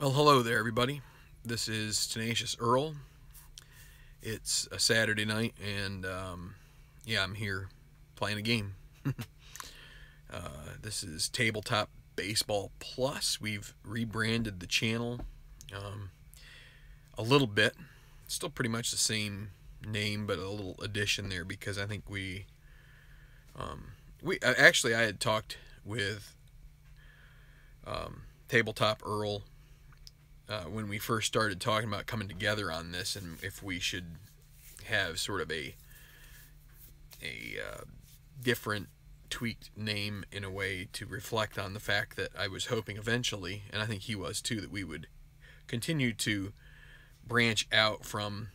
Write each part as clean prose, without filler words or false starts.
Well, hello there, everybody. This is Tenacious Earl. It's a Saturday night, and yeah, I'm here playing a game. This is Tabletop Baseball Plus. We've rebranded the channel a little bit. It's still pretty much the same name, but a little addition there because I think we actually I had talked with Tabletop Earl when we first started talking about coming together on this, and if we should have sort of a different tweaked name in a way to reflect on the fact that I was hoping eventually, and I think he was too, that we would continue to branch out from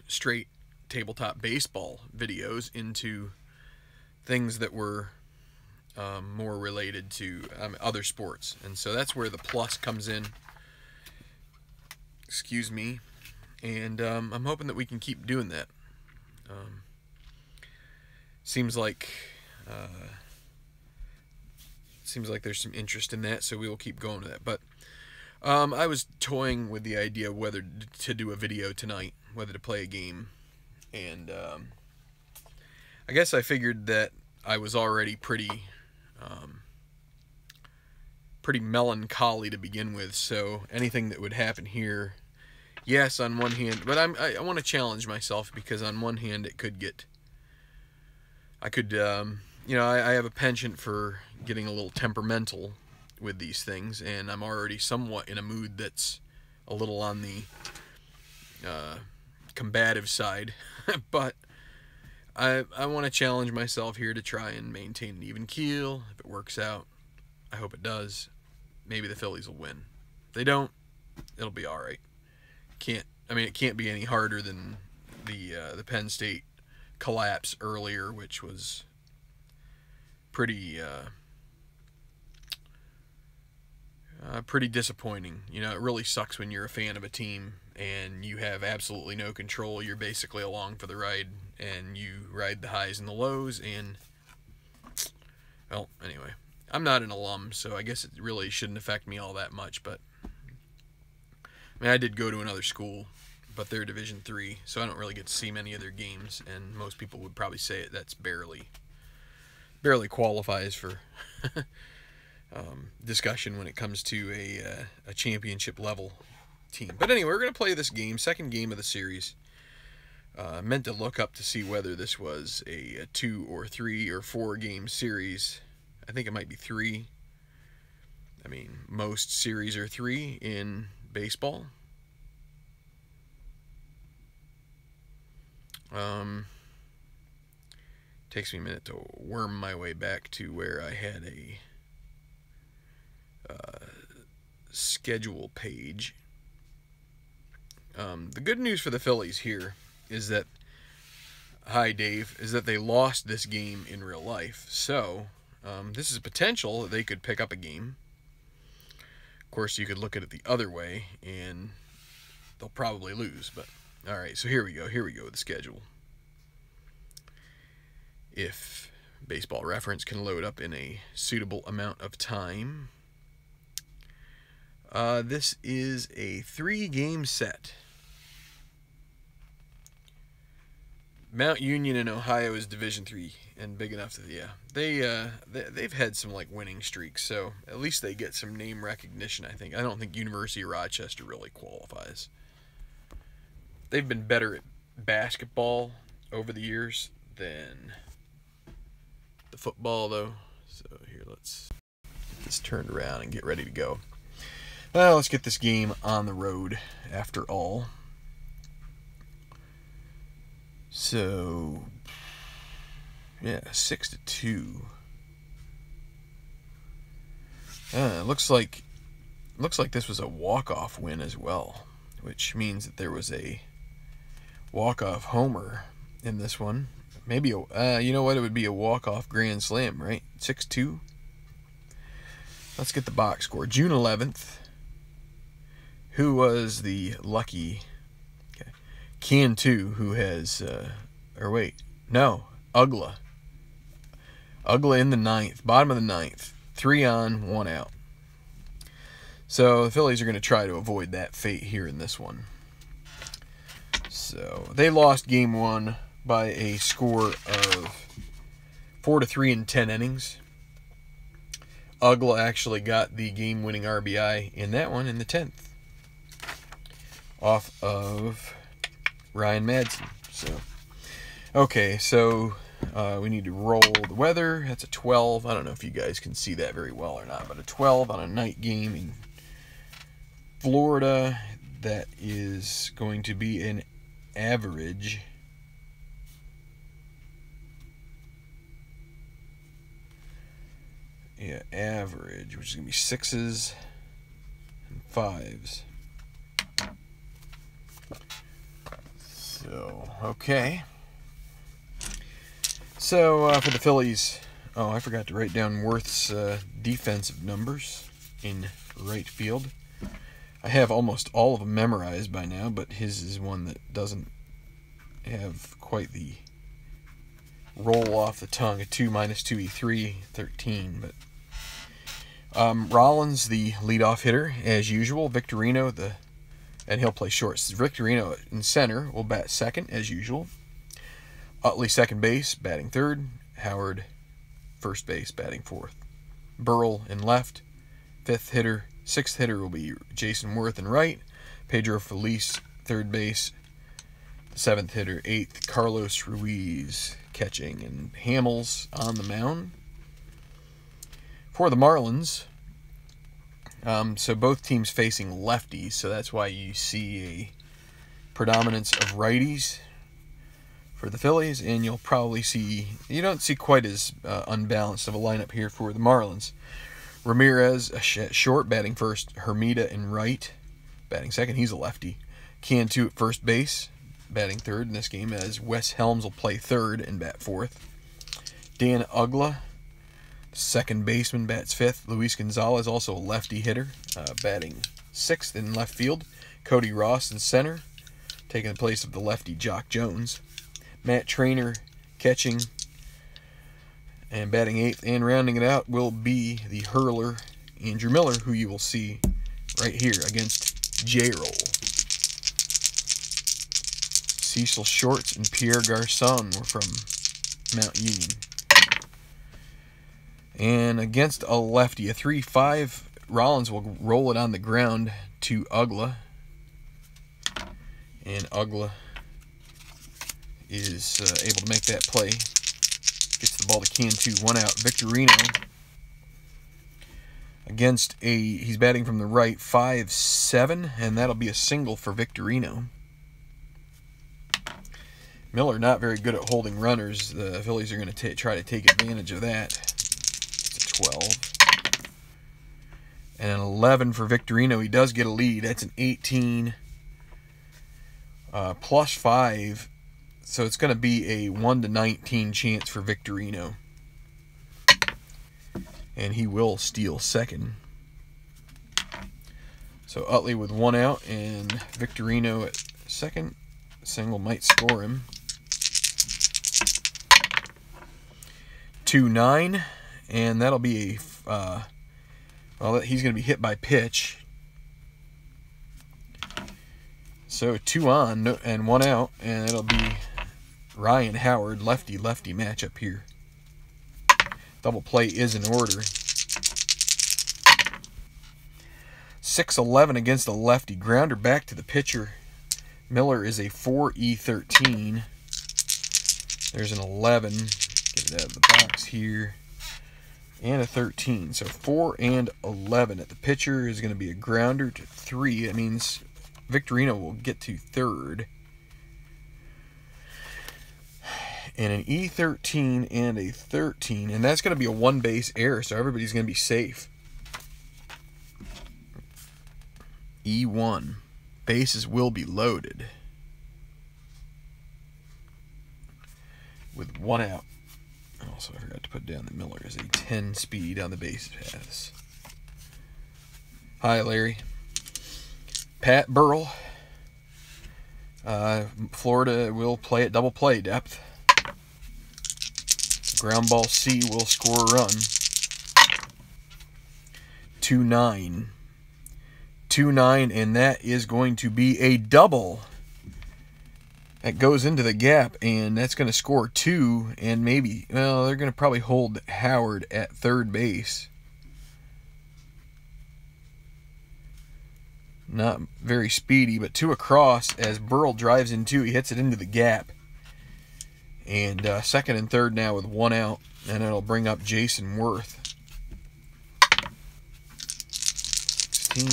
straight tabletop baseball videos into things that were more related to other sports. And so that's where the plus comes in. Excuse me. And I'm hoping that we can keep doing that. Seems like there's some interest in that, so we will keep going to that. But I was toying with the idea of whether to do a video tonight, whether to play a game, and I guess I figured that I was already pretty melancholy to begin with, so anything that would happen here, yes, on one hand, but I want to challenge myself, because on one hand it could get, I have a penchant for getting a little temperamental with these things, and I'm already somewhat in a mood that's a little on the combative side, but I want to challenge myself here to try and maintain an even keel. If it works out, I hope it does. Maybe the Phillies will win. If they don't, it'll be all right. It can't be any harder than the Penn State collapse earlier, which was pretty disappointing. You know, it really sucks when you're a fan of a team and you have absolutely no control. You're basically along for the ride, and you ride the highs and the lows, and, well, anyway. I'm not an alum, so I guess it really shouldn't affect me all that much, but I did go to another school, but they're Division III, so I don't really get to see many of their games, and most people would probably say that's barely qualifies for discussion when it comes to a championship level team. But anyway, we're going to play this game, second game of the series. Meant to look up to see whether this was a 2 or 3 or 4 game series. I think it might be 3. Most series are 3 in baseball. Takes me a minute to worm my way back to where I had a schedule page. The good news for the Phillies here is that, hi Dave, is that they lost this game in real life. So this is a potential that they could pick up a game. Of course, you could look at it the other way, and they'll probably lose. But all right, so here we go. Here we go with the schedule. If Baseball Reference can load up in a suitable amount of time. This is a 3-game set. Mount Union in Ohio is Division III and big enough that, yeah, they've had some winning streaks, so at least they get some name recognition, I think. I don't think University of Rochester really qualifies. They've been better at basketball over the years than the football, though. So here, let's get this turned around and get ready to go. Well, let's get this game on the road after all. So, yeah, 6-2. Looks like this was a walk-off win as well, which means that there was a walk-off homer in this one. Maybe you know what? It would be a walk-off grand slam, right? 6-2. Let's get the box score. June 11th. Who was the lucky? Cantu, who has, Ugla. Ugla in the 9th, bottom of the 9th. 3 on, 1 out. So the Phillies are going to try to avoid that fate here in this one. So they lost Game 1 by a score of 4-3 in 10 innings. Ugla actually got the game-winning RBI in that one in the 10th, off of Ryan Madsen. So, okay, so we need to roll the weather. That's a 12. I don't know if you guys can see that very well or not, but a 12 on a night game in Florida. That is going to be an average. Yeah, average, which is going to be 6s and 5s. So, okay. So, for the Phillies, oh, I forgot to write down Worth's defensive numbers in right field. I have almost all of them memorized by now, but his is one that doesn't have quite the roll off the tongue. A 2 minus 2E3, 13. But Rollins, the leadoff hitter, as usual. Victorino, and he'll play short. Victorino in center will bat second, as usual. Utley, second base, batting third. Howard, first base, batting fourth. Burrell in left. Fifth hitter. Sixth hitter will be Jason Worth in right. Pedro Feliz, third base. The seventh hitter, eighth, Carlos Ruiz, catching. And Hamels on the mound. For the Marlins, so both teams facing lefties, so that's why you see a predominance of righties for the Phillies, and you'll probably see, you don't see quite as unbalanced of a lineup here for the Marlins. Ramirez, short, batting first. Hermida in right, batting second. He's a lefty. Cantu at first base, batting third in this game, as Wes Helms will play third and bat fourth. Dan Ugla, second baseman, bats fifth. Luis Gonzalez, also a lefty hitter, batting sixth in left field. Cody Ross in center, taking the place of the lefty Jock Jones. Matt Trainer catching and batting eighth. And rounding it out will be the hurler Andrew Miller, who you will see right here against J-Roll. Cecil Shorts and Pierre Garcon were from Mount Union. And against a lefty, a 3-5, Rollins will roll it on the ground to Ugla. And Ugla is able to make that play. Gets the ball to Cantu, 1 out. Victorino against he's batting from the right, 5-7, and that'll be a single for Victorino. Miller not very good at holding runners. The Phillies are going to try to take advantage of that. It's a 12. And an 11 for Victorino. He does get a lead. That's an 18 plus 5. So it's going to be a 1-19 chance for Victorino. And he will steal second. So Utley with 1 out and Victorino at second. Single might score him. 2-9. And that'll be a... well, he's going to be hit by pitch. So 2 on and 1 out. And it'll be Ryan Howard, lefty-lefty matchup here. Double play is in order. 6-11 against a lefty. Grounder back to the pitcher. Miller is a 4E13. There's an 11. Get it out of the box here. And a 13. So 4 and 11 at the pitcher is going to be a grounder to 3. That means Victorino will get to third. And an E13 and a 13. And that's going to be a 1-base error, so everybody's going to be safe. E1. Bases will be loaded. With 1 out. Also, I forgot to put down that Miller is a 10 speed on the base paths. Hi, Larry. Pat Burrell. Florida will play at double play depth. Ground ball C will score a run. 2-9. 2-9, and that is going to be a double. That goes into the gap, and that's going to score 2, and maybe, well, they're going to probably hold Howard at third base. Not very speedy, but 2 across as Burrell drives in 2. He hits it into the gap. And second and third now with 1 out, and it'll bring up Jason Worth. 16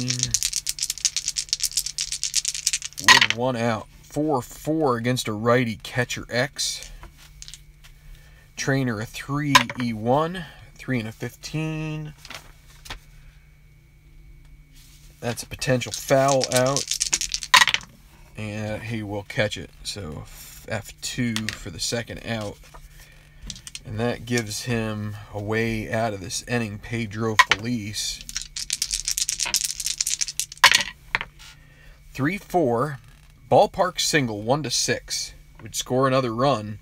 with 1 out. 4-4 against a righty catcher X. Trainer a 3-E1. 3 and a 15. That's a potential foul out. And he will catch it. So F2 for the second out. And that gives him a way out of this inning. Pedro Feliz. 3-4. Ballpark single, 1-6. Would score another run.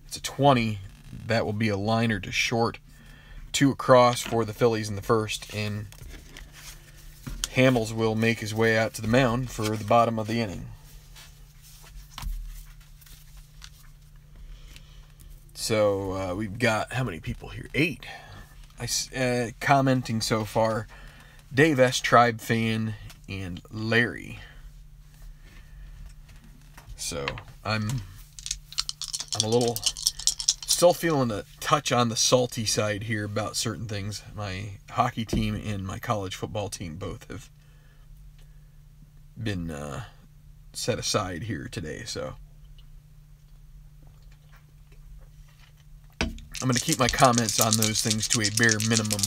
It's a 20. That will be a liner to short. 2 across for the Phillies in the first, and Hamels will make his way out to the mound for the bottom of the inning. So we've got, how many people here? 8. Commenting so far, Dave S. Tribe fan and Larry. So I'm a little still feeling a touch on the salty side here about certain things. My hockey team and my college football team both have been set aside here today, so I'm going to keep my comments on those things to a bare minimum.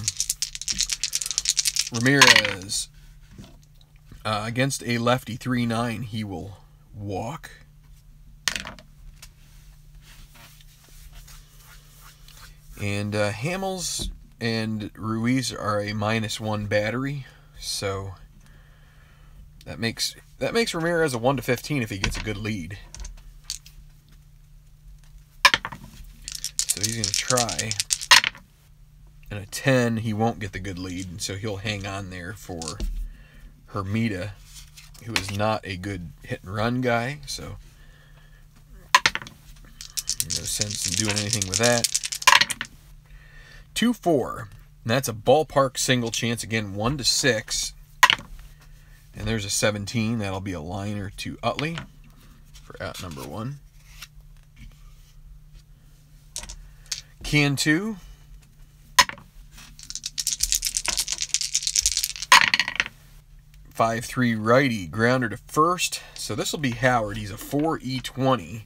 Ramirez, against a lefty 3-9, he will walk. And Hamels and Ruiz are a -1 battery, so that makes Ramirez a 1-15 if he gets a good lead. So he's going to try. And a 10, he won't get the good lead, and so he'll hang on there for Hermida, who is not a good hit-and-run guy, so no sense in doing anything with that. 2-4, and that's a ballpark single chance, again, 1-6, and there's a 17. That'll be a liner to Utley for out number 1. Can 2. 5-3 righty, grounder to first. So this will be Howard. He's a 4-E20.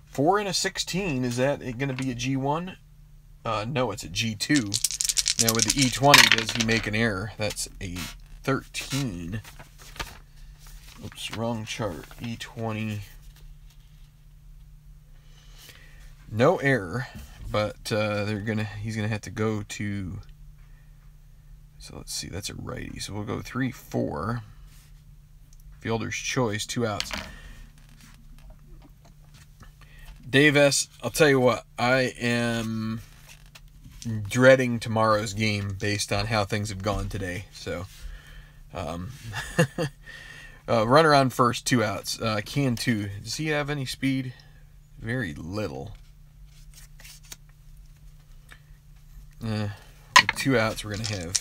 4 and a 16. Is that going to be a G1? No, it's a G2. Now with the E20, does he make an error? That's a 13. Oops, wrong chart. E20. No error, but he's gonna have to go to. So let's see, that's a righty. So we'll go 3-4. Fielder's choice, 2 outs. Dave S., I'll tell you what, I am dreading tomorrow's game based on how things have gone today. So, runner on first, 2 outs. Can 2. Does he have any speed? Very little. With 2 outs, we're going to have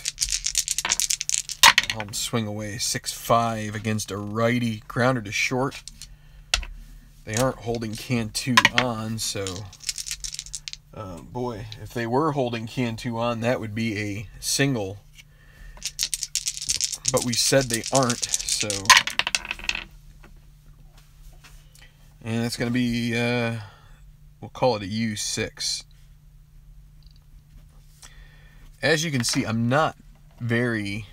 Helm swing away 6-5 against a righty, grounder to short. They aren't holding Can 2 on, so boy, if they were holding Can 2 on, that would be a single. But we said they aren't, so. And it's going to be, we'll call it a U6. As you can see, I'm not very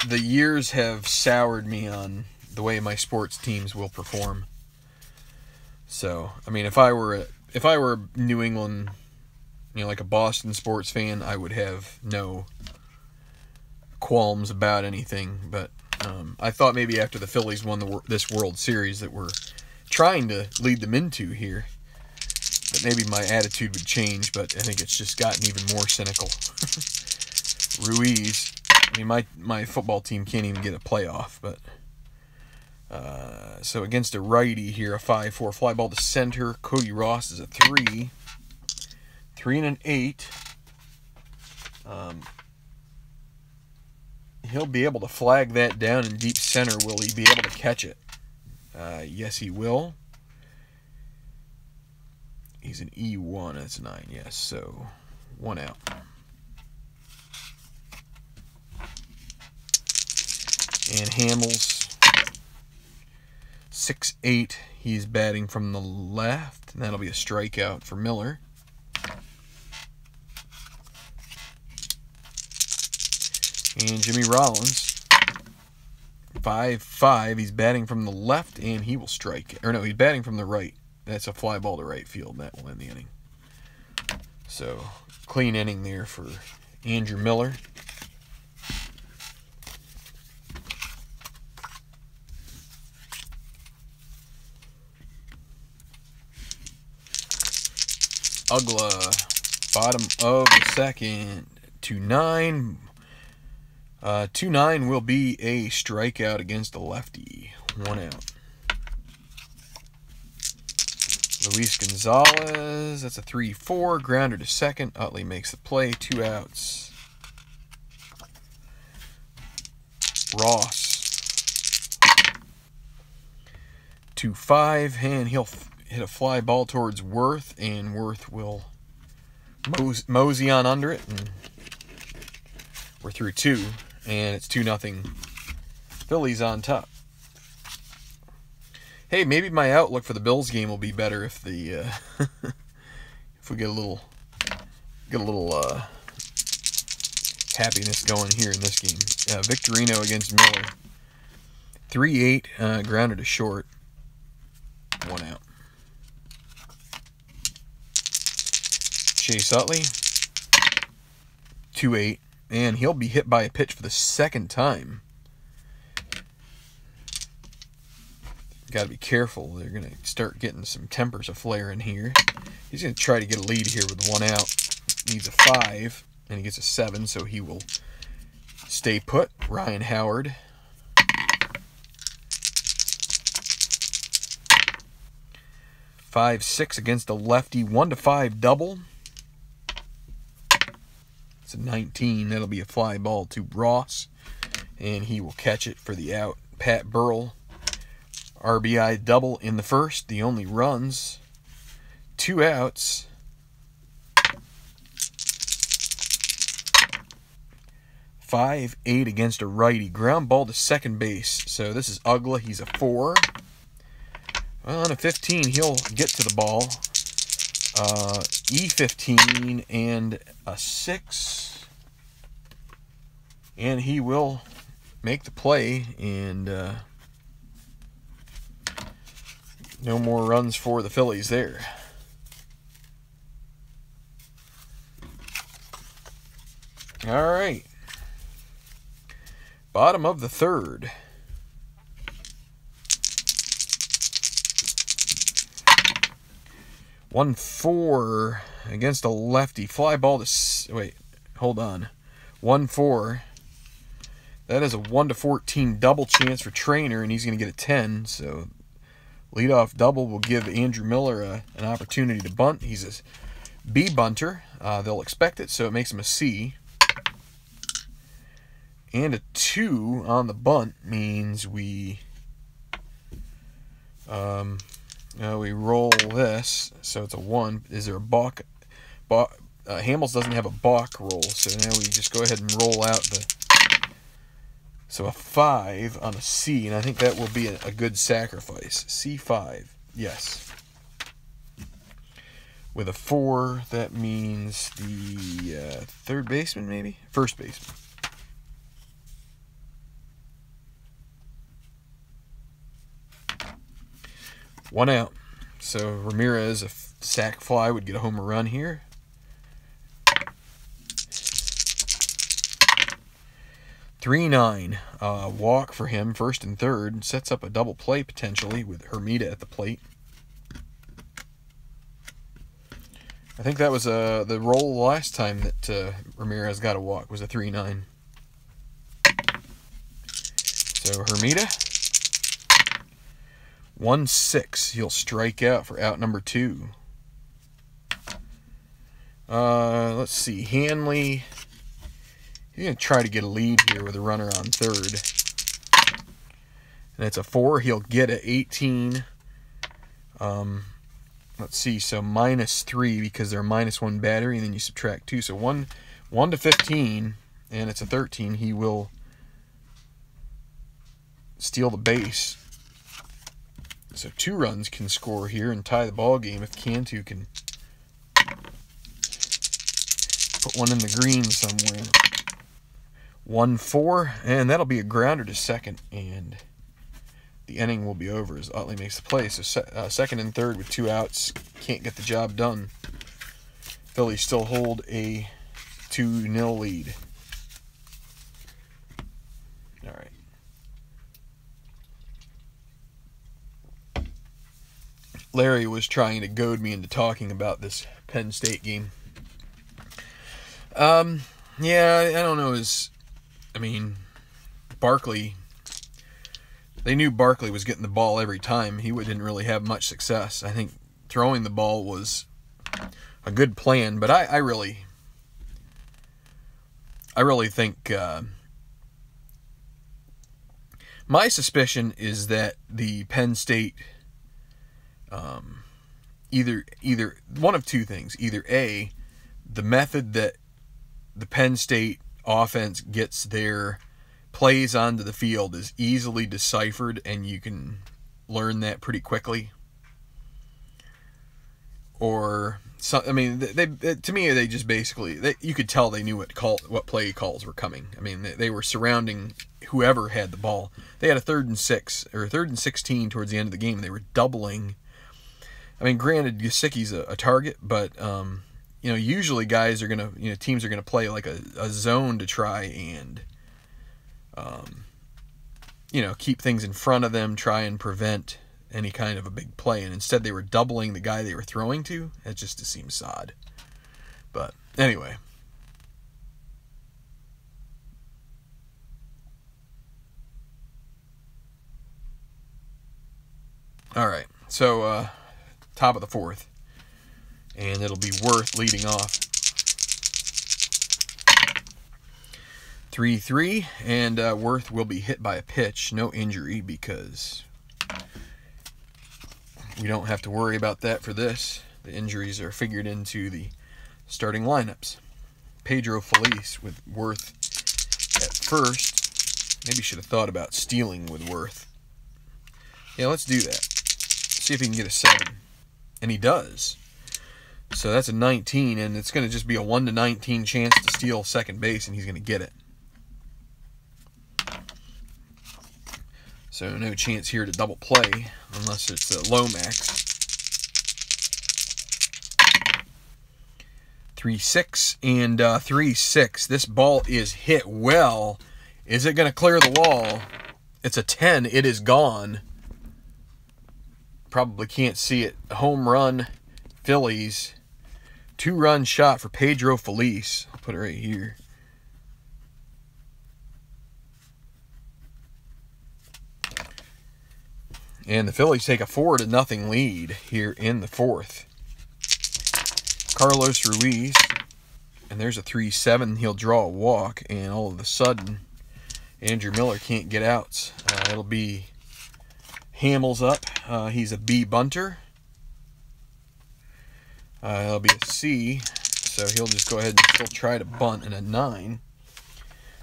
the years have soured me on the way my sports teams will perform. So, I mean, if I were New England, like a Boston sports fan, I would have no qualms about anything, but I thought maybe after the Phillies won this World Series that we're trying to lead them into here. That maybe my attitude would change, but I think it's just gotten even more cynical. Ruiz, I mean, my football team can't even get a playoff, but so against a righty here, a 5-4 fly ball to center. Cody Ross is a 3. 3 and an 8. He'll be able to flag that down in deep center. Will he be able to catch it? Yes, he will. He's an E1. That's 9. Yes, so 1 out. And Hamels, 6-8. He's batting from the left, and that'll be a strikeout for Miller. And Jimmy Rollins, 5-5. He's batting from the left, and he will strike. Or no, he's batting from the right. That's a fly ball to right field, and that will end the inning. So, clean inning there for Andrew Miller. Ugla, bottom of the second, 2-9. 2-9 will be a strikeout against the lefty. 1 out. Luis Gonzalez, that's a 3-4. Grounder to second. Utley makes the play. 2 outs. Ross, 2-5. And he'll hit a fly ball towards Worth, and Worth will mosey on under it. And we're through 2. And it's 2-0. Phillies on top. Hey, maybe my outlook for the Bills game will be better if the if we get a little happiness going here in this game. Victorino against Miller. 3-8, grounded to short. 1 out. Chase Utley, 2-8. And he'll be hit by a pitch for the second time. Got to be careful. They're going to start getting some tempers aflare in here. He's going to try to get a lead here with 1 out. Needs a 5, and he gets a 7, so he will stay put. Ryan Howard. (5-6) against a lefty. 1-5 double. It's a 19. That'll be a fly ball to Ross, and he will catch it for the out. Pat Burrell, RBI double in the first. The only runs. 2 outs. 5-8 against a righty. Ground ball to second base. So this is Ugla. He's a 4. Well, on a 15, he'll get to the ball. E15 and a 6, and he will make the play, and no more runs for the Phillies there. All right, bottom of the third. 1-4 against a lefty. Fly ball to... Wait, hold on. 1-4. That is a 1-14 double chance for Trainer, and he's going to get a 10. So, leadoff double will give Andrew Miller an opportunity to bunt. He's a B bunter. They'll expect it, so it makes him a C. And a 2 on the bunt means we... we roll this, so it's a 1. Is there a balk? Hamels doesn't have a balk roll, so now we just go ahead and roll out the... So a 5 on a C, and I think that will be a good sacrifice. C5, yes. With a 4, that means the third baseman, maybe? First baseman. One out. So Ramirez, a sac fly, would get a home run here. 3-9. Walk for him, first and third. Sets up a double play potentially with Hermida at the plate. I think that was the roll last time that Ramirez got a walk, was a 3-9. So Hermida, 1-6. He'll strike out for out number 2. Let's see. Hanley, he's going to try to get a lead here with a runner on third. And it's a 4. He'll get a 18. Let's see. So -3 because they're -1 battery, and then you subtract 2. So 1 to 15, and it's a 13. He will steal the base. So 2 runs can score here and tie the ball game if Cantu can put one in the green somewhere. 1-4, and that'll be a grounder to second, and the inning will be over as Utley makes the play. So second and third with 2 outs, can't get the job done. Phillies still hold a 2-0 lead. All right. Larry was trying to goad me into talking about this Penn State game. Yeah, I don't know. I mean, Barkley, they knew Barkley was getting the ball every time. He didn't really have much success. I think throwing the ball was a good plan, but I really think my suspicion is that the Penn State either one of two things. Either A, the method that the Penn State offense gets their plays onto the field is easily deciphered, and you can learn that pretty quickly. Or, I mean, to me, they just basically, you could tell they knew what play calls were coming. I mean, they were surrounding whoever had the ball. They had a 3rd and 6, or a 3rd and 16 towards the end of the game, and they were doubling. I mean, granted, Gesicki's a target, but usually guys are gonna, teams are gonna play like a zone to try and, keep things in front of them, try and prevent any kind of a big play. And instead, they were doubling the guy they were throwing to. It just seems odd. But anyway. All right. So, top of the 4th. And it'll be Worth leading off. 3-3, and Worth will be hit by a pitch. No injury because we don't have to worry about that for this. The injuries are figured into the starting lineups. Pedro Feliz with Worth at first. Maybe should have thought about stealing with Worth. Yeah, let's do that. See if he can get a 7. And he does. So that's a 19, and it's going to just be a 1 to 19 chance to steal second base, and he's going to get it. So no chance here to double play unless it's a Lomax. 3-6 and 3-6. This ball is hit well. Is it going to clear the wall? It's a 10. It is gone. Probably can't see it. Home run, Phillies. 2-run shot for Pedro Feliz. I'll put it right here. And the Phillies take a 4-0 lead here in the 4th. Carlos Ruiz, and there's a 3-7. He'll draw a walk, and all of a sudden, Andrew Miller can't get outs. It'll be Hamels up. He's a B bunter. It'll be a C, so he'll just go ahead and still try to bunt in a 9.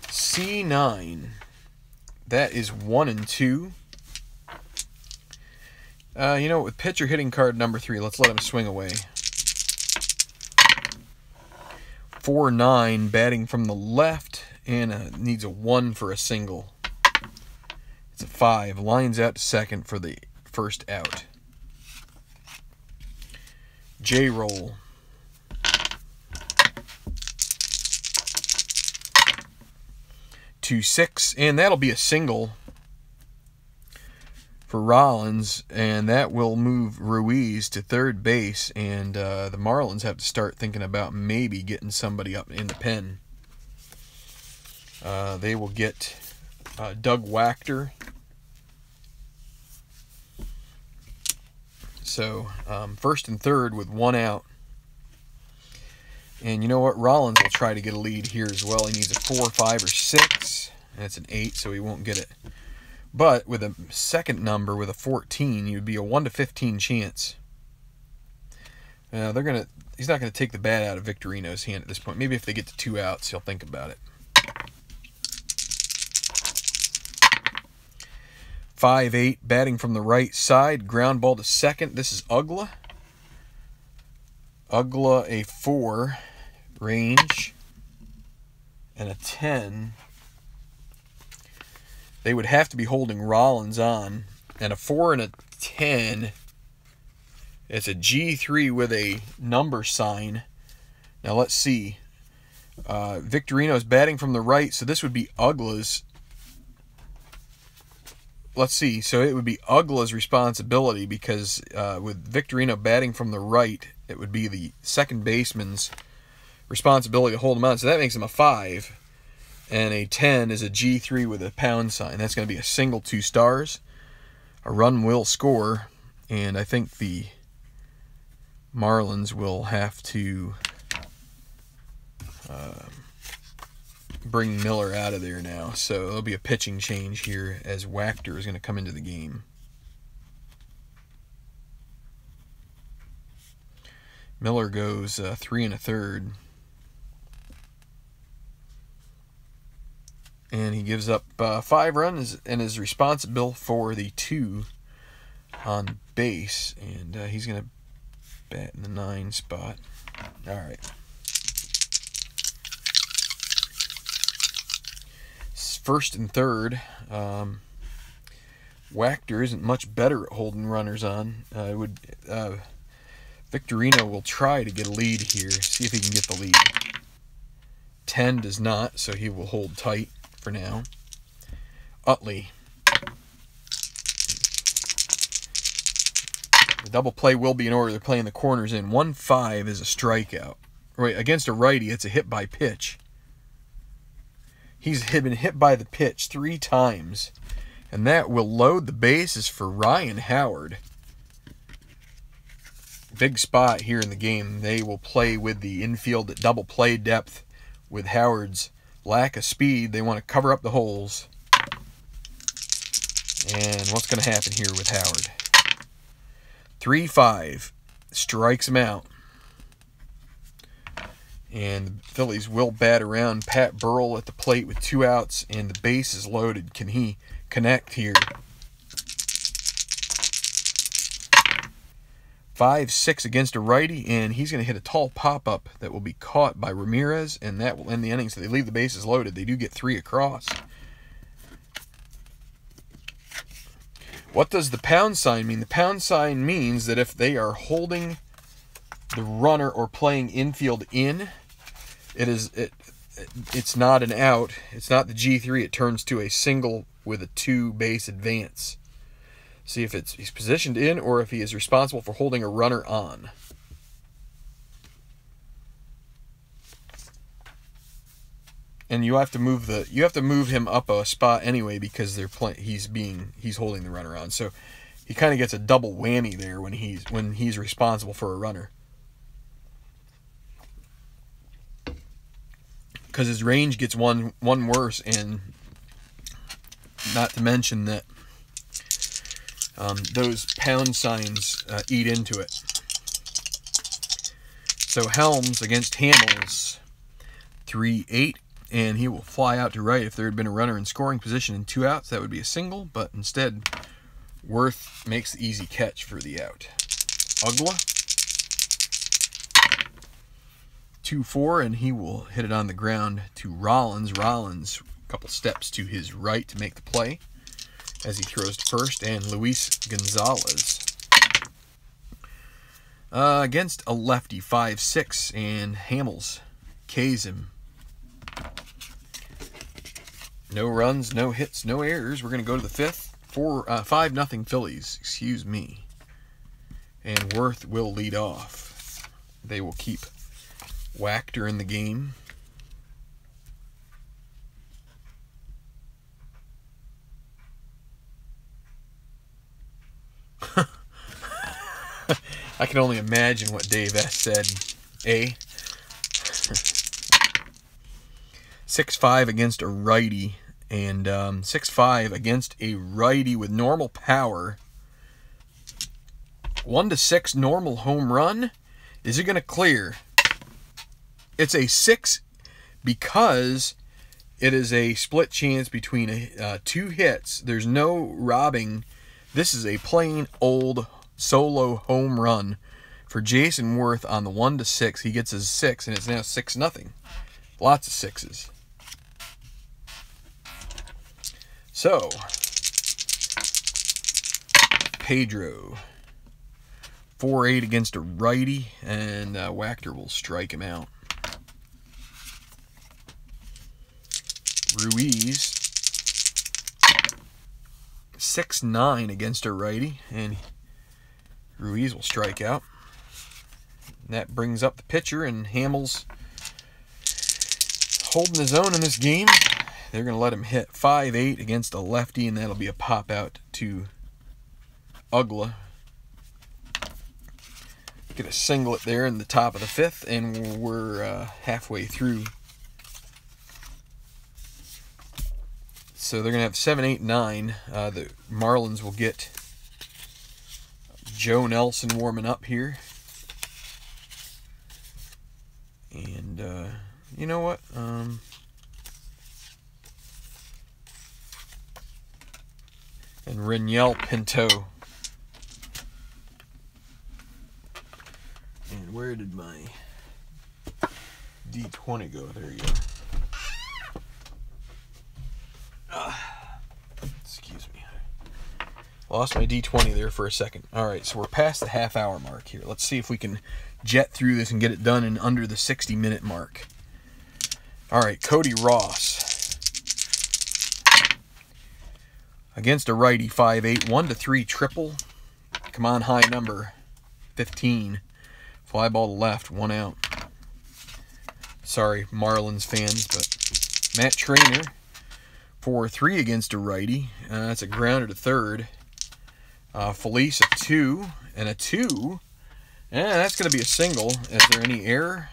C9. That is 1 and 2. With pitcher hitting card number 3, let's let him swing away. 4-9, batting from the left, and needs a 1 for a single. It's a 5, lines out to second for the first out. J-roll. 8-2-6, and that'll be a single for Rollins, and that will move Ruiz to third base, and the Marlins have to start thinking about maybe getting somebody up in the pen. They will get Doug Wachter. So first and third with one out. And you know what? Rollins will try to get a lead here as well. He needs a 4, 5, or 6. That's an 8, so he won't get it. But with a second number, with a 14, you'd be a 1 to 15 chance. He's not gonna take the bat out of Victorino's hand at this point. Maybe if they get to 2 outs, he'll think about it. 5-8, batting from the right side, ground ball to second. This is Ugla. Ugla, a 4 range and a 10. They would have to be holding Rollins on, and a 4 and a 10. It's a G3 with a number sign. Now let's see. Victorino's batting from the right, so this would be Ugla's. Let's see. So it would be Ugla's responsibility because with Victorino batting from the right, it would be the second baseman's responsibility to hold him on. So that makes him a 5. And a 10 is a G3 with a pound sign. That's going to be a single, 2 stars. A run will score. And I think the Marlins will have to bring Miller out of there now. So there'll be a pitching change here as Wachter is going to come into the game. Miller goes 3 1/3. And he gives up 5 runs and is responsible for the 2 on base. And he's going to bat in the 9 spot. All right. First and third. Wachter isn't much better at holding runners on. Victorino will try to get a lead here. See if he can get the lead. 10 does not, so he will hold tight for now. Utley. The double play will be in order. They're playing the corners in. 1-5 is a strikeout. Right, against a righty, it's a hit by pitch. He's been hit by the pitch 3 times. And that will load the bases for Ryan Howard. Big spot here in the game. They will play with the infield at double play depth with Howard's lack of speed. They want to cover up the holes. And what's going to happen here with Howard? 3-5. Strikes him out. And the Phillies will bat around. Pat Burrell at the plate with 2 outs, and the base is loaded. Can he connect here? 5-6 against a righty, and he's going to hit a tall pop-up that will be caught by Ramirez, and that will end the inning. So they leave the bases loaded. They do get 3 across. What does the pound sign mean? The pound sign means that if they are holding the runner or playing infield in, it's not an out. It's not the G3. It turns to a single with a 2 base advance. See if he's positioned in or if he is responsible for holding a runner on. And you have to move him up a spot anyway because he's holding the runner on. So he kind of gets a double whammy there when he's responsible for a runner. Because his range gets one worse, and not to mention that those pound signs eat into it. So Helms against Hamels, 3-8, and he will fly out to right. If there had been a runner in scoring position and 2 outs, that would be a single, but instead Worth makes the easy catch for the out. Ugla, 2-4, and he will hit it on the ground to Rollins. Rollins, a couple steps to his right to make the play as he throws to first, and Luis Gonzalez against a lefty, 5-6, and Hamels K's him. No runs, no hits, no errors. We're going to go to the fifth. 5-0 Phillies. Excuse me. And Worth will lead off. They will keep Wachter in the game. I can only imagine what Dave S. said. 6-5 against a righty. And 6-5 against a righty with normal power. 1-6 normal home run. Is it going to clear? It's a 6 because it is a split chance between 2 hits. There's no robbing. This is a plain old solo home run for Jason Worth on the 1-6. He gets his 6, and it's now 6-0. Lots of 6s. So, Pedro, 4-8 against a righty, and Wachter will strike him out. Ruiz, 6-9 against a righty, and Ruiz will strike out. And that brings up the pitcher, and Hamels holding his own in this game. They're going to let him hit 5-8 against a lefty, and that'll be a pop out to Ugla. Get a singlet there in the top of the fifth, and we're halfway through. So they're going to have 7, 8, 9. The Marlins will get Joe Nelson warming up here. And you know what? And Reniel Pinto. And where did my D20 go? There you go. Excuse me. Lost my D20 there for a second. Alright, so we're past the half-hour mark here. Let's see if we can jet through this and get it done in under the 60-minute mark. Alright, Cody Ross. Against a righty, 5-8, 1-3 triple. Come on, high number, 15. Fly ball to left, 1 out. Sorry, Marlins fans, but Matt Trainer, 4-3 against a righty. That's a grounder to third. Felice, a 2, and a 2. And that's going to be a single. Is there any error?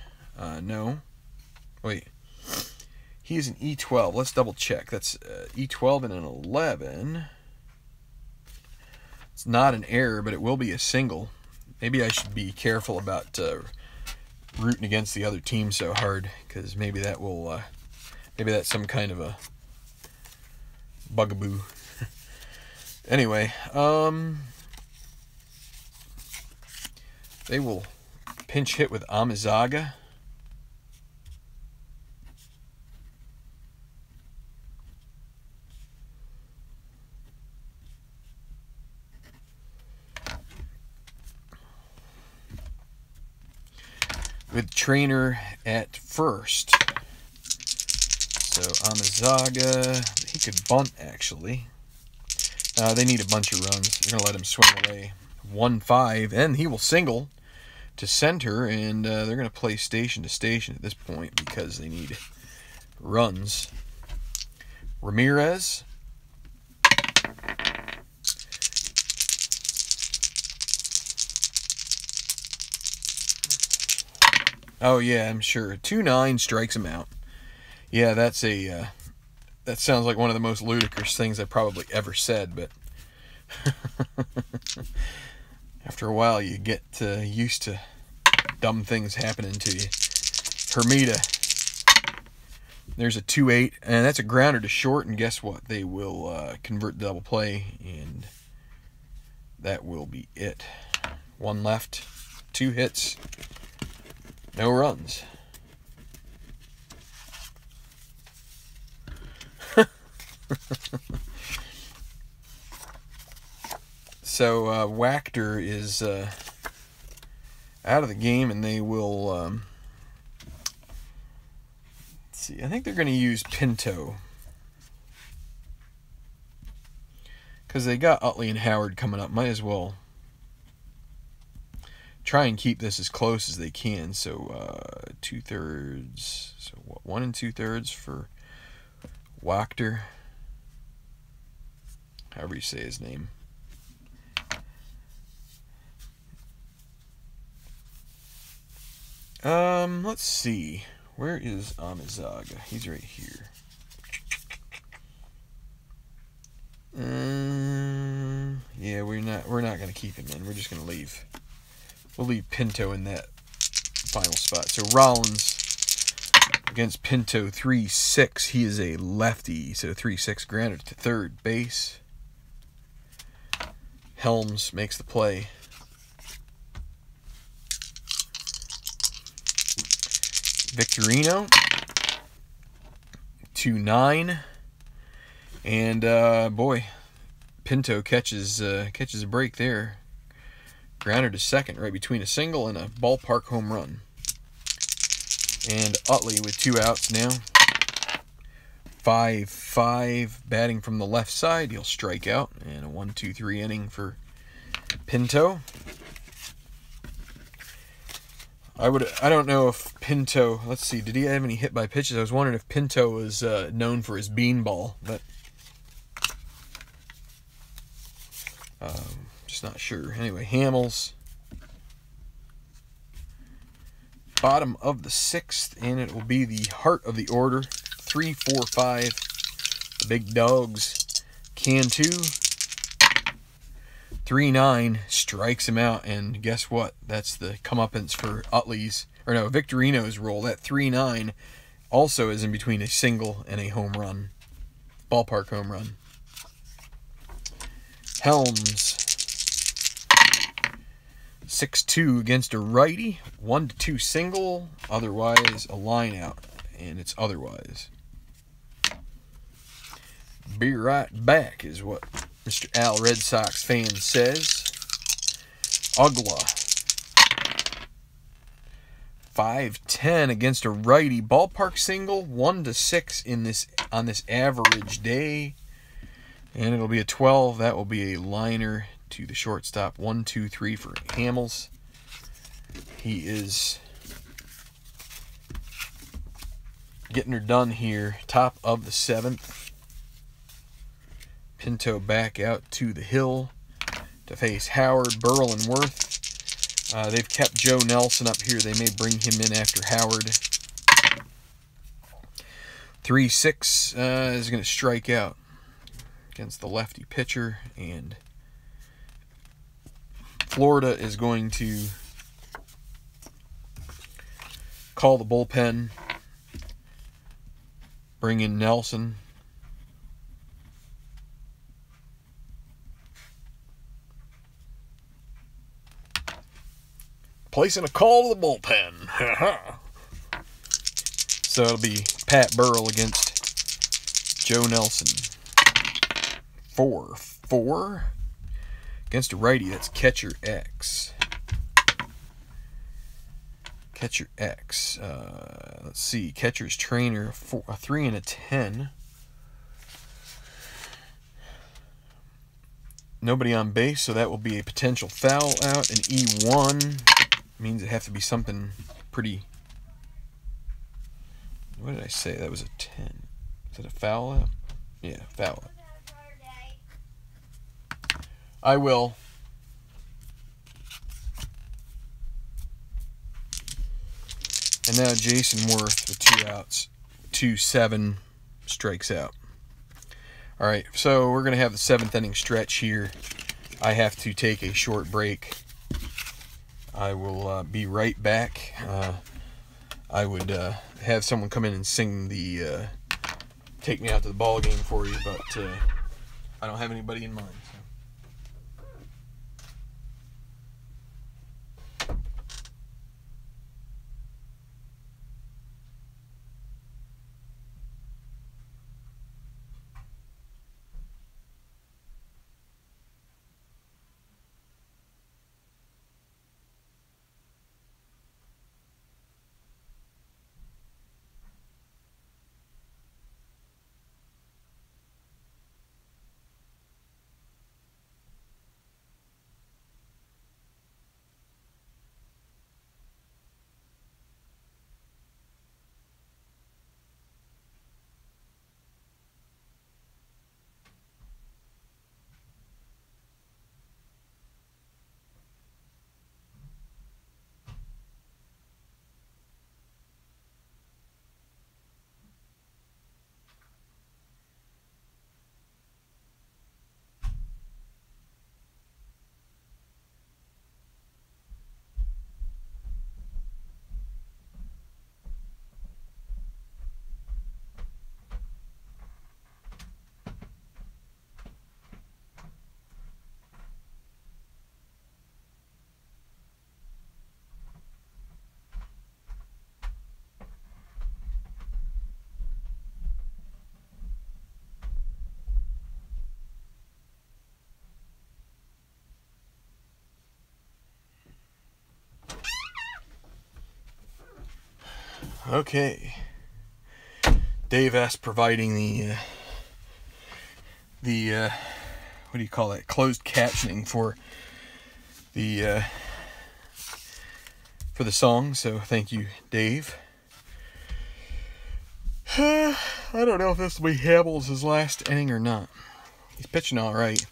No. Wait. He's an E12. Let's double check. That's E12 and an 11. It's not an error, but it will be a single. Maybe I should be careful about rooting against the other team so hard, because maybe that will, maybe that's some kind of a bugaboo. Anyway, they will pinch hit with Amizaga. With Trainer at first. So Amizaga, he could bunt actually. They need a bunch of runs. They're going to let him swing away. 1-5, and he will single to center, and they're going to play station to station at this point because they need runs. Ramirez. Oh yeah, I'm sure. 2-9 strikes him out. Yeah, that's a that sounds like one of the most ludicrous things I've probably ever said, but after a while you get used to dumb things happening to you. Hermida. There's a 2-8, and that's a grounder to short, and guess what? They will convert double play, and that will be it. 1 left, 2 hits. No runs. So Wachter is out of the game, and they will let's see. I think they're going to use Pinto. because they got Utley and Howard coming up. Might as well try and keep this as close as they can. So 2/3. So what? 1 2/3 for Wachter. However you say his name. Let's see. Where is Amizaga? He's right here. Yeah, we're not gonna keep him in. We're just gonna leave. We'll leave Pinto in that final spot. So Rollins against Pinto, 3-6. He is a lefty, so 3-6 grounded to third base. Helms makes the play. Victorino, 2-9. And boy, Pinto catches a break there. Grounder to second, right between a single and a ballpark home run. And Utley with 2 outs now. 5-5 batting from the left side. He'll strike out. And a 1-2-3 inning for Pinto. I don't know if Pinto, let's see, did he have any hit by pitches? I was wondering if Pinto was known for his beanball, but just not sure. Anyway, Hamels, bottom of the 6th, and it will be the heart of the order. 3, 4, 5. The big dogs. Cantu, 3-9, strikes him out, and guess what? That's the comeuppance for Victorino's role. That 3-9 also is in between a single and a home run. Ballpark home run. Helms, 6-2 against a righty. 1-2 single, otherwise a line out, and it's otherwise. Be right back is what Mr. Al Red Sox fan says. Ugla, 5-10 against a righty. Ballpark single, 1-6 on this average day. And it'll be a 12. That will be a liner to the shortstop. 1-2-3 for Hamels. He is getting her done here. Top of the 7th. Pinto back out to the hill to face Howard, Burrell, and Worth. They've kept Joe Nelson up here. They may bring him in after Howard. 3-6 is going to strike out against the lefty pitcher, and Florida is going to call the bullpen, bring in Nelson. Placing a call to the bullpen. So it'll be Pat Burrell against Joe Nelson. 4-4 against a righty. That's catcher X. Catcher X. Let's see. Catcher's trainer, a 3 and a 10. Nobody on base, so that will be a potential foul out. An E1 means it has to be something pretty. What did I say? That was a 10. Is that a foul out? Yeah, foul out. I will. And now Jason Worth with 2 outs. 2-7 strikes out. All right, so we're going to have the 7th inning stretch here. I have to take a short break. I will be right back. I would have someone come in and sing the Take Me Out to the Ball Game for you, but I don't have anybody in mind. So. Okay. Dave S. providing the what do you call that? Closed captioning for the song. So thank you, Dave. I don't know if this will be Hamels' last inning or not. He's pitching all right.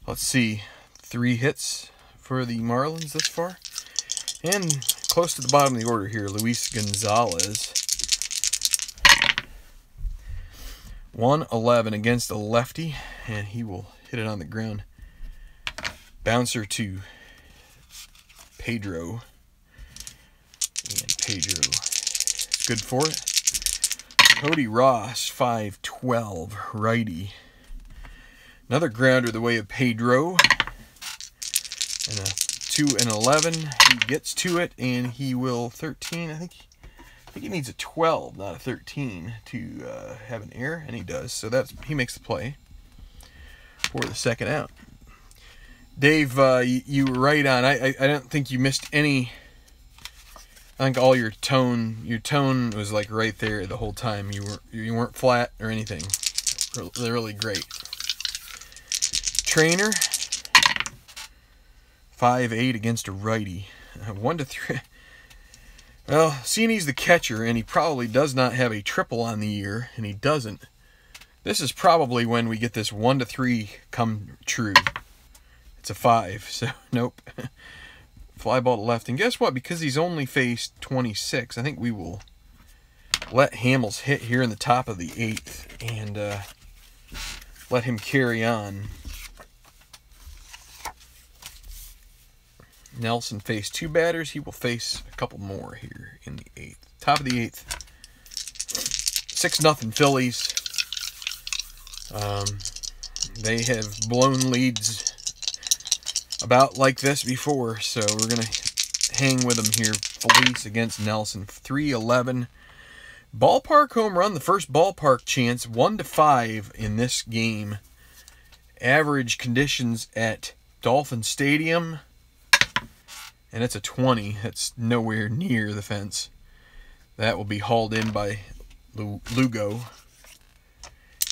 Let's see. 3 hits for the Marlins this far. And close to the bottom of the order here, Luis Gonzalez. 111 against a lefty, and he will hit it on the ground. Bouncer to Pedro. And Pedro is good for it. Cody Ross, 5-12, righty. Another grounder the way of Pedro. And a 2-11. He gets to it, and he will 13. I think he needs a 12, not a 13, to have an error, and he does. So he makes the play for the second out. Dave, you were right on. I don't think you missed any. I think all your tone was like right there the whole time. You weren't flat or anything. Really great. Trainer, 5-8 against a righty. 1-3. Well, seeing he's the catcher and he probably does not have a triple on the year, and he doesn't. This is probably when we get this 1-3 come true. It's a 5, so nope. Fly ball to left. And guess what? Because he's only faced 26, I think we will let Hamels hit here in the top of the 8th and let him carry on. Nelson faced 2 batters. He will face a couple more here in the 8th. Top of the 8th. 6-0 Phillies. They have blown leads about like this before, so we're going to hang with them here. Felice against Nelson. 3-11. Ballpark home run, the first ballpark chance. 1-5 in this game. Average conditions at Dolphin Stadium. And it's a 20. That's nowhere near the fence. That will be hauled in by Lugo.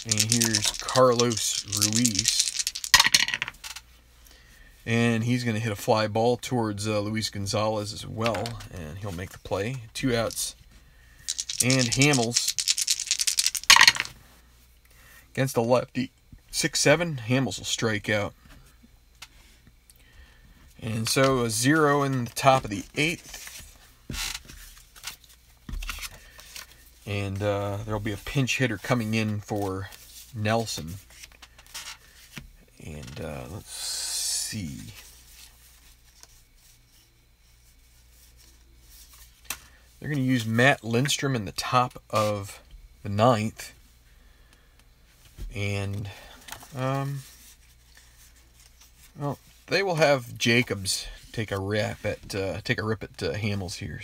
And here's Carlos Ruiz. And he's going to hit a fly ball towards Luis Gonzalez as well. And he'll make the play. 2 outs. And Hamels against the lefty. 6-7. Hamels will strike out. And so a 0 in the top of the 8th. And there'll be a pinch hitter coming in for Nelson. And let's see. They're going to use Matt Lindstrom in the top of the 9th. And, well, they will have Jacobs take a rip at Hamels here.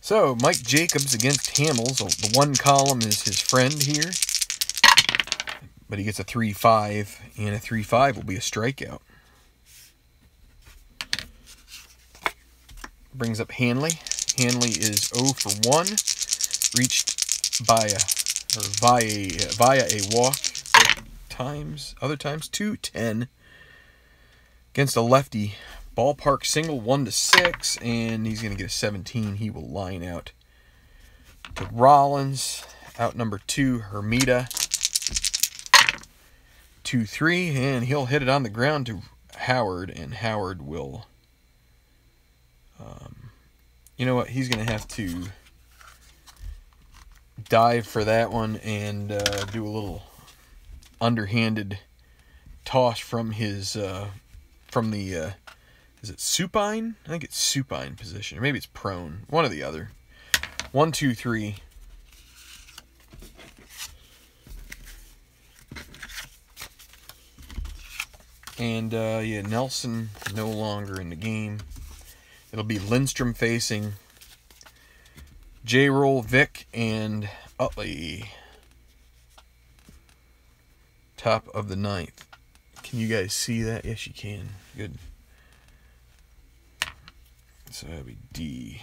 So Mike Jacobs against Hamels. The one column is his friend here, but he gets a 3-5, and a 3-5 will be a strikeout. Brings up Hanley. Hanley is 0 for 1, reached via a walk other times 2-10 against a lefty. Ballpark single 1-6, and he's going to get a 17. He will line out to Rollins. Out number 2, Hermida. 2-3, and he'll hit it on the ground to Howard, and Howard will. You know what? He's going to have to dive for that one and do a little underhanded toss from his is it supine? I think it's supine position, or maybe it's prone. One or the other. 1, 2, 3. And yeah, Nelson no longer in the game. It'll be Lindstrom facing J-Roll, Vic, and Utley. Top of the ninth. Can you guys see that? Yes, you can. Good. So that'll be D.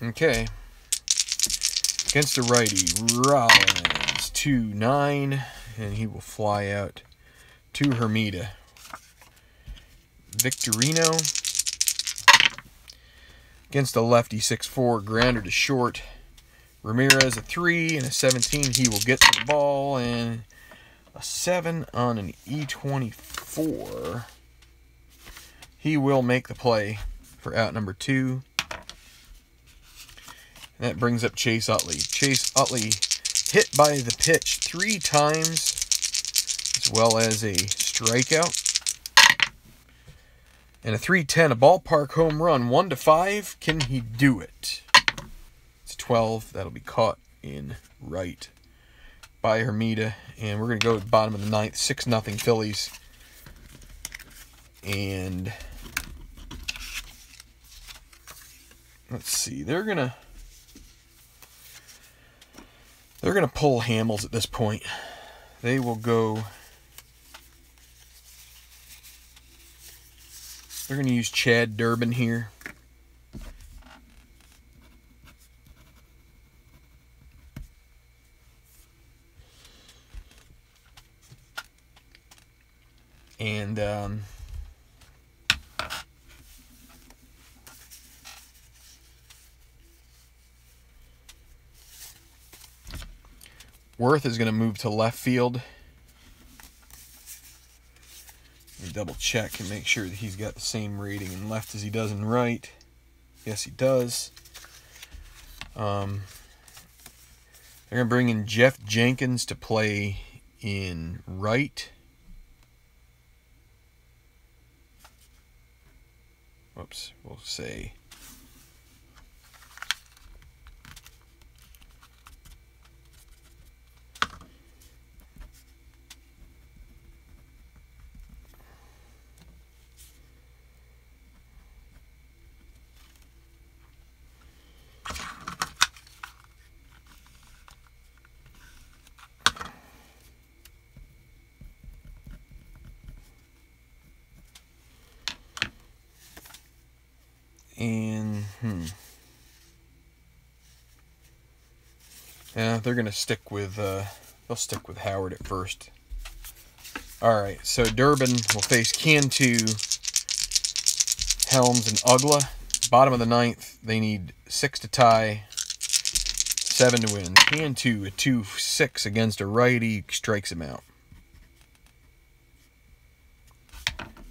Okay. Against a righty, Rollins, 2-9, and he will fly out to Hermida. Victorino. Against a lefty, 6-4, grounder to short. Ramirez, a 3 and a 17. He will get the ball, and a 7 on an E24. He will make the play for out number 2. And that brings up Chase Utley. Chase Utley hit by the pitch 3 times, as well as a strikeout. And a 310, a ballpark home run, 1-5. Can he do it? It's 12. That'll be caught in right by Hermida. And we're going to go to the bottom of the ninth, 6-0 Phillies. And let's see, they're gonna pull Hamels at this point. They will go. They're going to use Chad Durbin here. And Worth is going to move to left field. Let me double check and make sure that he's got the same rating in left as he does in right. Yes, he does. They're going to bring in Jeff Jenkins to play in right. Whoops, we'll say yeah, they're gonna stick with they'll stick with Howard at first. All right, so Durbin will face Cantu, Helms, and Ugla. Bottom of the ninth, they need 6 to tie, 7 to win. Cantu, a 2-6 against a righty, strikes him out.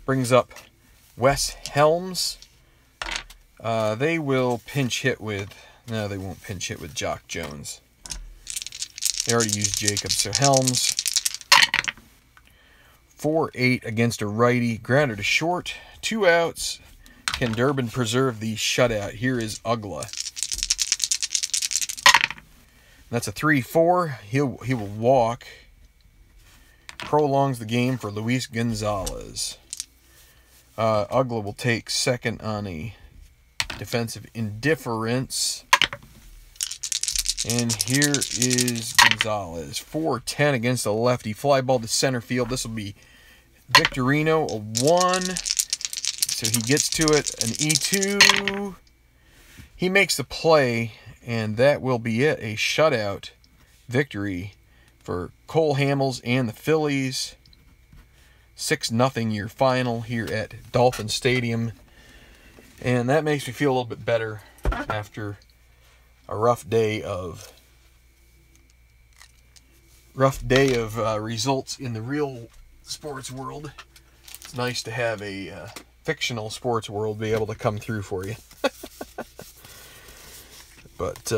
Brings up Wes Helms. They will pinch hit with... No, they won't pinch hit with Jock Jones. They already used Jacobs. So Helms, 4-8 against a righty. Grounder to short. 2 outs. Can Durbin preserve the shutout? Here is Ugla. That's a 3-4. He will walk. Prolongs the game for Luis Gonzalez. Ugla will take second on a defensive indifference. And here is Gonzalez. 4-10 against a lefty. Fly ball to center field. This will be Victorino, a 1. So he gets to it, an E2. He makes the play, and that will be it. A shutout victory for Cole Hamels and the Phillies. 6-0 your final here at Dolphin Stadium. And that makes me feel a little bit better after a rough day of results in the real sports world. It's nice to have a fictional sports world be able to come through for you. But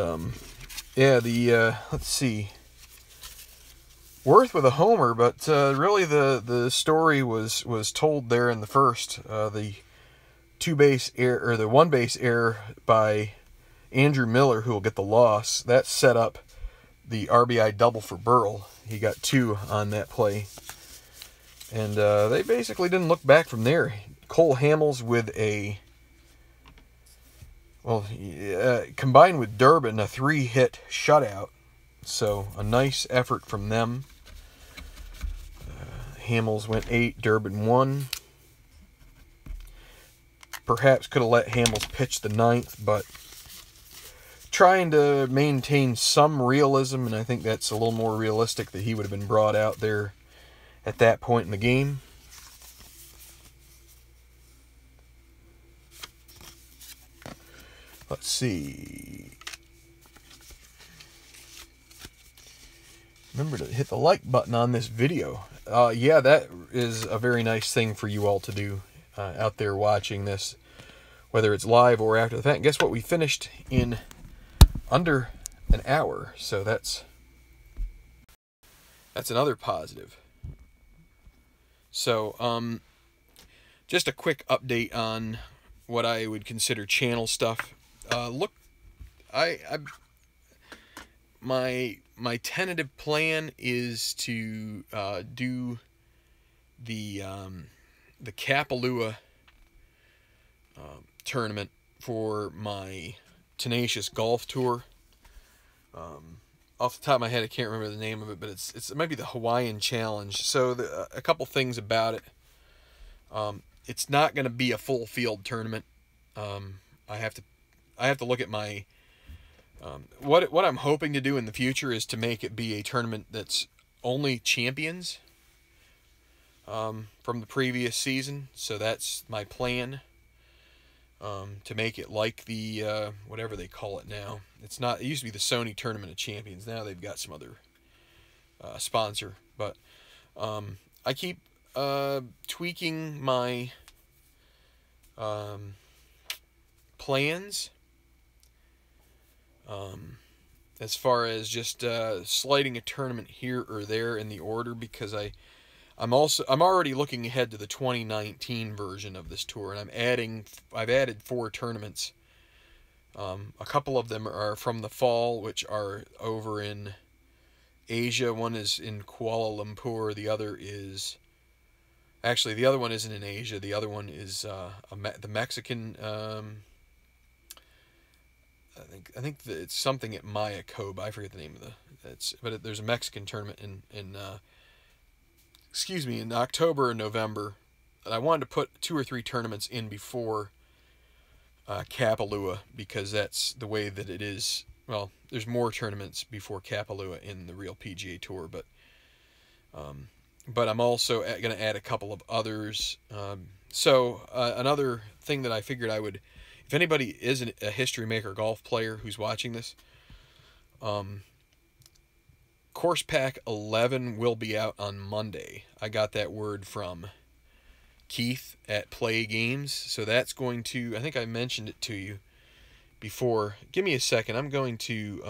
yeah, let's see. Worth with a homer, but really the story was told there in the first. The 2-base error, or the 1-base error by Andrew Miller, who will get the loss. That set up the RBI double for Burrell. He got 2 on that play. And they basically didn't look back from there. Cole Hamels with a well, combined with Durbin, a 3-hit shutout. So a nice effort from them. Hamels went 8, Durbin 1. Perhaps could have let Hamels pitch the 9th, but trying to maintain some realism, and I think that's a little more realistic that he would have been brought out there at that point in the game. Let's see. Remember to hit the like button on this video. Yeah, that is a very nice thing for you all to do out there watching this, whether it's live or after the fact. And guess what? We finished in under an hour, so that's another positive. So, just a quick update on what I would consider channel stuff. Look, my tentative plan is to do the Kapalua tournament for my Tenacious Golf Tour. Off the top of my head, I can't remember the name of it, but it might be the Hawaiian Challenge. So a couple things about it. It's not going to be a full field tournament. I have to look at my what I'm hoping to do in the future is to make it be a tournament that's only champions from the previous season. So that's my plan. To make it like the whatever they call it now. It's not. It used to be the Sony Tournament of Champions. Now they've got some other sponsor. But I keep tweaking my plans as far as just sliding a tournament here or there in the order, because I'm already looking ahead to the 2019 version of this tour, and I've added 4 tournaments. A couple of them are from the fall, which are over in Asia. One is in Kuala Lumpur. The other is actually, the other one isn't in Asia. The other one is the Mexican. I think that it's something at Mayakoba. I forget the name of but there's a Mexican tournament in October and November. And I wanted to put 2 or 3 tournaments in before Kapalua, because that's the way that it is. Well, there's more tournaments before Kapalua in the real PGA Tour, but I'm also going to add a couple of others. So another thing that I figured I would, if anybody is a History Maker golf player who's watching this, Course Pack 11 will be out on Monday. I got that word from Keith at Play Games. So that's going to, I think I mentioned it to you before. Give me a second. I'm going to,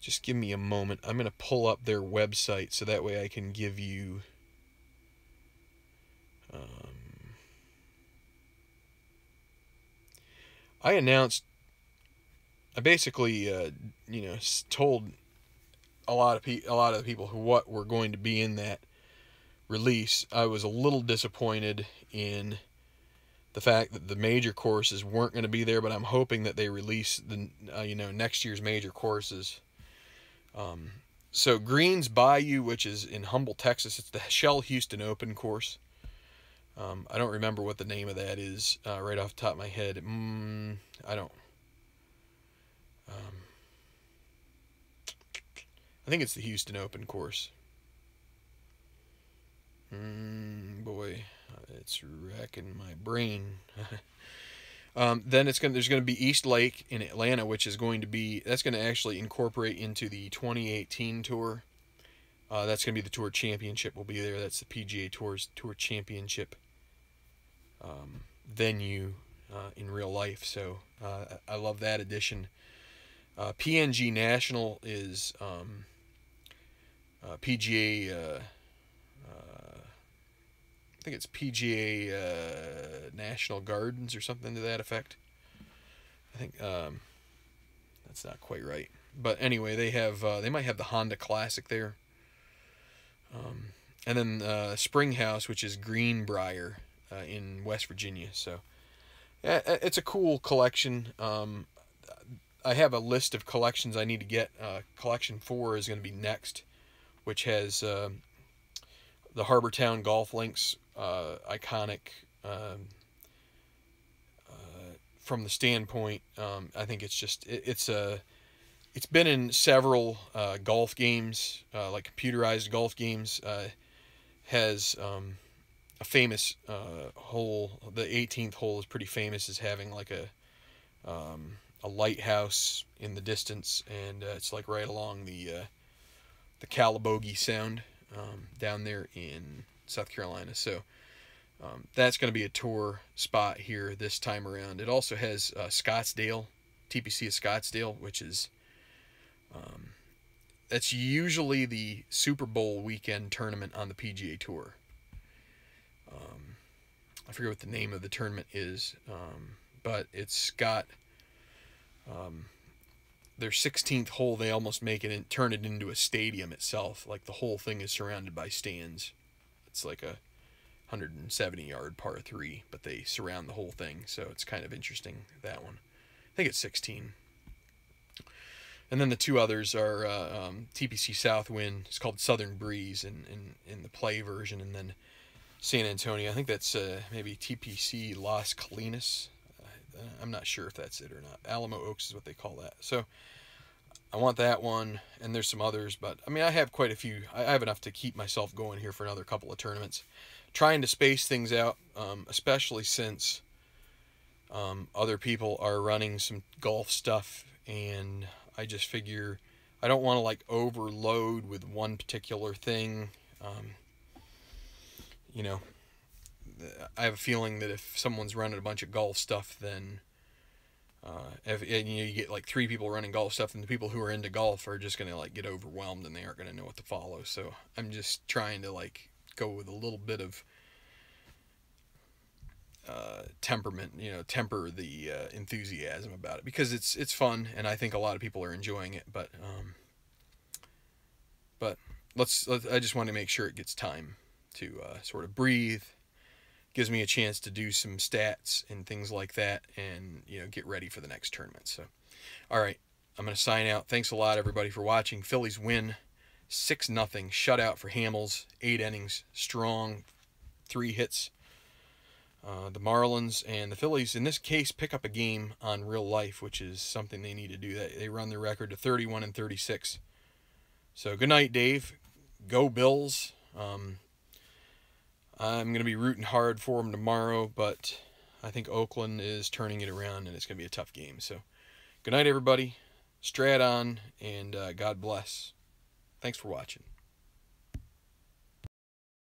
just give me a moment. I'm going to pull up their website so that way I can give you, I basically, told a lot of the people what were going to be in that release. I was a little disappointed in the fact that the major courses weren't going to be there, but I'm hoping that they release the next year's major courses. So Greens Bayou, which is in Humble, Texas, it's the Shell Houston Open course. I don't remember what the name of that is right off the top of my head. I don't. I think it's the Houston Open course. Boy, it's wrecking my brain. Then there's going to be East Lake in Atlanta, which is going to actually incorporate into the 2018 tour. That's going to be the Tour Championship will be there. That's the PGA Tour's Tour Championship venue in real life. So I love that addition. PNG National is PGA. I think it's PGA National Gardens or something to that effect. I think that's not quite right, but anyway, they might have the Honda Classic there. And then Springhouse, which is Greenbrier in West Virginia. So It's a cool collection. I have a list of collections I need to get. Collection 4 is going to be next, which has the Harbortown Golf Links, iconic. From the standpoint, I think it's just it's been in several golf games, like computerized golf games. Has a famous hole. The 18th hole is pretty famous as having like a lighthouse in the distance, and it's like right along the Calabogie Sound down there in South Carolina. So that's going to be a tour spot here this time around. It also has Scottsdale, TPC of Scottsdale, which is that's usually the Super Bowl weekend tournament on the PGA Tour. I forget what the name of the tournament is, but it's got their 16th hole. They almost make it and turn it into a stadium itself. Like the whole thing is surrounded by stands. It's like a 170-yard par 3, but they surround the whole thing, so it's kind of interesting, that one. I think it's 16. And then the two others are TPC Southwind. It's called Southern Breeze in the play version, and then San Antonio. I think that's maybe TPC Las Colinas. I'm not sure if that's it or not. Alamo Oaks is what they call that. So I want that one, and there's some others, but I mean, I have quite a few. I have enough to keep myself going here for another couple of tournaments. Trying to space things out, especially since other people are running some golf stuff, and I just figure I don't want to like overload with one particular thing. You know, I have a feeling that if someone's running a bunch of golf stuff, then if you get like 3 people running golf stuff, and the people who are into golf are just gonna like get overwhelmed and they aren't gonna know what to follow. So I'm just trying to like go with a little bit of temperament, temper the enthusiasm about it, because it's fun, and I think a lot of people are enjoying it. But I just want to make sure it gets time to sort of breathe, gives me a chance to do some stats and things like that, and get ready for the next tournament. So, all right, I'm gonna sign out. Thanks a lot, everybody, for watching. Phillies win 6-0 shutout for Hamels, 8 innings, strong, 3 hits. The Marlins and the Phillies, in this case, pick up a game on real life, which is something they need to do. They run their record to 31-36. So good night, Dave. Go Bills. I'm going to be rooting hard for them tomorrow, but I think Oakland is turning it around, and it's going to be a tough game. So good night, everybody. Strat on, and God bless. Thanks for watching.